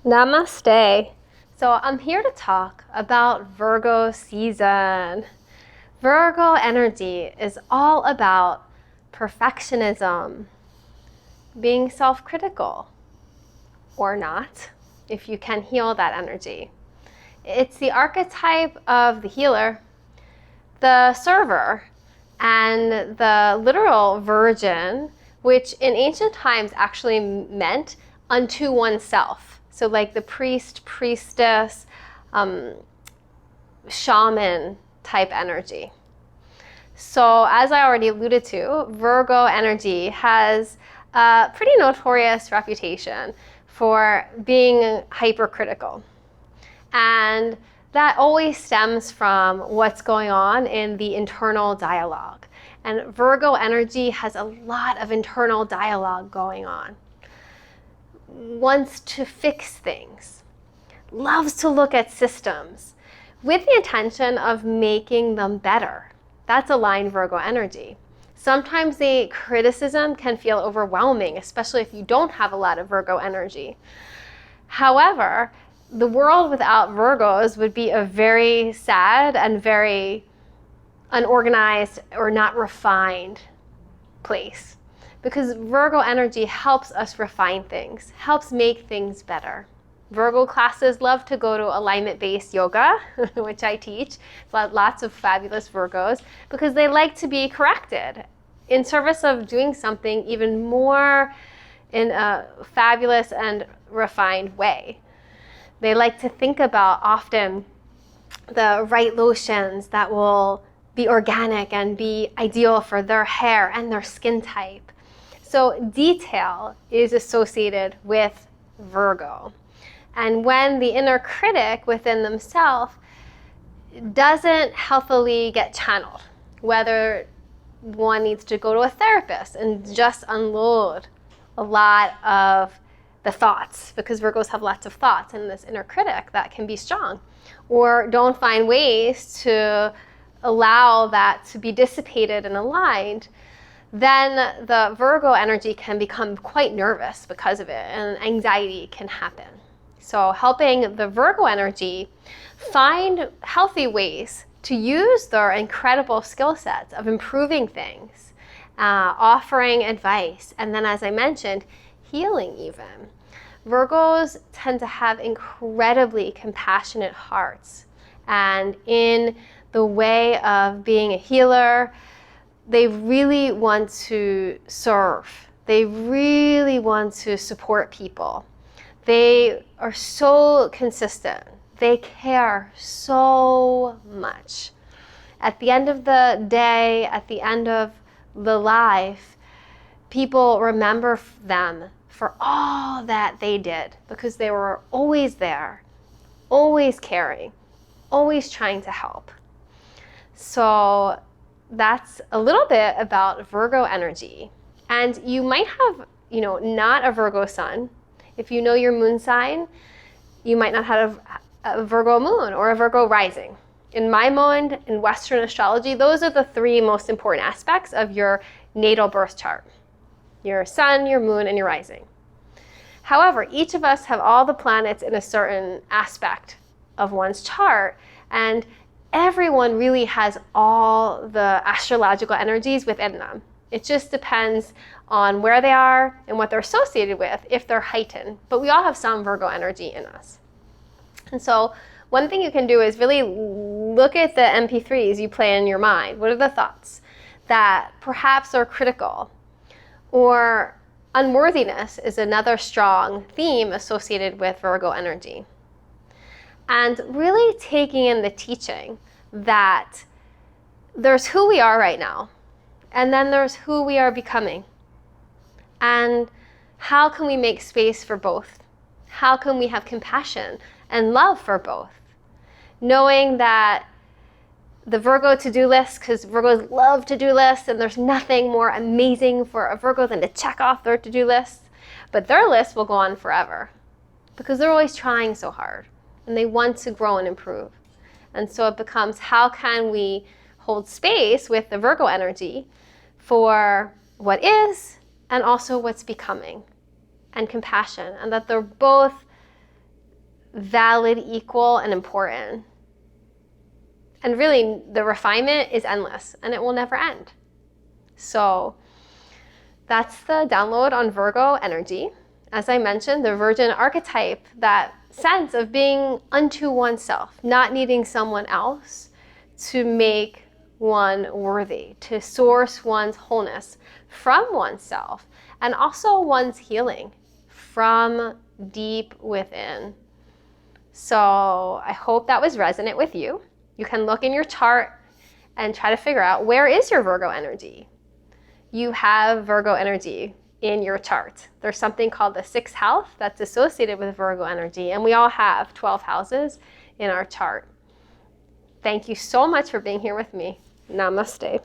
Namaste. So I'm here to talk about Virgo season. Virgo energy is all about perfectionism, being self-critical, or not, if you can heal that energy. It's the archetype of the healer, the server, and the literal virgin, which in ancient times actually meant unto oneself. So like the priest, priestess, shaman type energy. So as I already alluded to, Virgo energy has a pretty notorious reputation for being hypercritical. And that always stems from what's going on in the internal dialogue. And Virgo energy has a lot of internal dialogue going on. Wants to fix things, loves to look at systems with the intention of making them better. That's aligned Virgo energy. Sometimes the criticism can feel overwhelming, especially if you don't have a lot of Virgo energy. However, the world without Virgos would be a very sad and very unorganized or not refined place. Because Virgo energy helps us refine things, helps make things better. Virgo classes love to go to alignment-based yoga, which I teach. Lots of fabulous Virgos, because they like to be corrected in service of doing something even more in a fabulous and refined way. They like to think about often the right lotions that will be organic and be ideal for their hair and their skin type. So detail is associated with Virgo. And when the inner critic within themselves doesn't healthily get channeled, whether one needs to go to a therapist and just unload a lot of the thoughts, because Virgos have lots of thoughts and this inner critic that can be strong, or don't find ways to allow that to be dissipated and aligned, then the Virgo energy can become quite nervous because of it, and anxiety can happen. So helping the Virgo energy find healthy ways to use their incredible skill sets of improving things, offering advice, and then, as I mentioned, healing even. Virgos tend to have incredibly compassionate hearts, and in the way of being a healer, they really want to serve. They really want to support people. They are so consistent. They care so much. At the end of the day, at the end of the life, people remember them for all that they did, because they were always there, always caring, always trying to help. So that's a little bit about Virgo energy. And you might have, not a Virgo sun. If you know your moon sign, you might not have a Virgo moon or a Virgo rising. In my mind, in Western astrology, those are the three most important aspects of your natal birth chart: your sun, your moon, and your rising. However, each of us have all the planets in a certain aspect of one's chart, and everyone really has all the astrological energies within them. It just depends on where they are and what they're associated with, if they're heightened. But we all have some Virgo energy in us. And so one thing you can do is really look at the MP3s you play in your mind. What are the thoughts that perhaps are critical? Or unworthiness is another strong theme associated with Virgo energy. And really taking in the teaching that there's who we are right now, and then there's who we are becoming. And how can we make space for both? How can we have compassion and love for both? Knowing that the Virgo to-do list, because Virgos love to-do lists, and there's nothing more amazing for a Virgo than to check off their to-do list. But their list will go on forever, because they're always trying so hard, and they want to grow and improve. And so it becomes, how can we hold space with the Virgo energy for what is and also what's becoming, and compassion, and that they're both valid, equal, and important. And really, the refinement is endless and it will never end. So that's the download on Virgo energy. As I mentioned, the Virgin archetype, that sense of being unto oneself, not needing someone else to make one worthy, to source one's wholeness from oneself, and also one's healing from deep within. So I hope that was resonant with you. You can look in your chart and try to figure out, where is your Virgo energy? You have Virgo energy in your chart. There's something called the sixth house that's associated with Virgo energy, and we all have 12 houses in our chart. Thank you so much for being here with me. Namaste.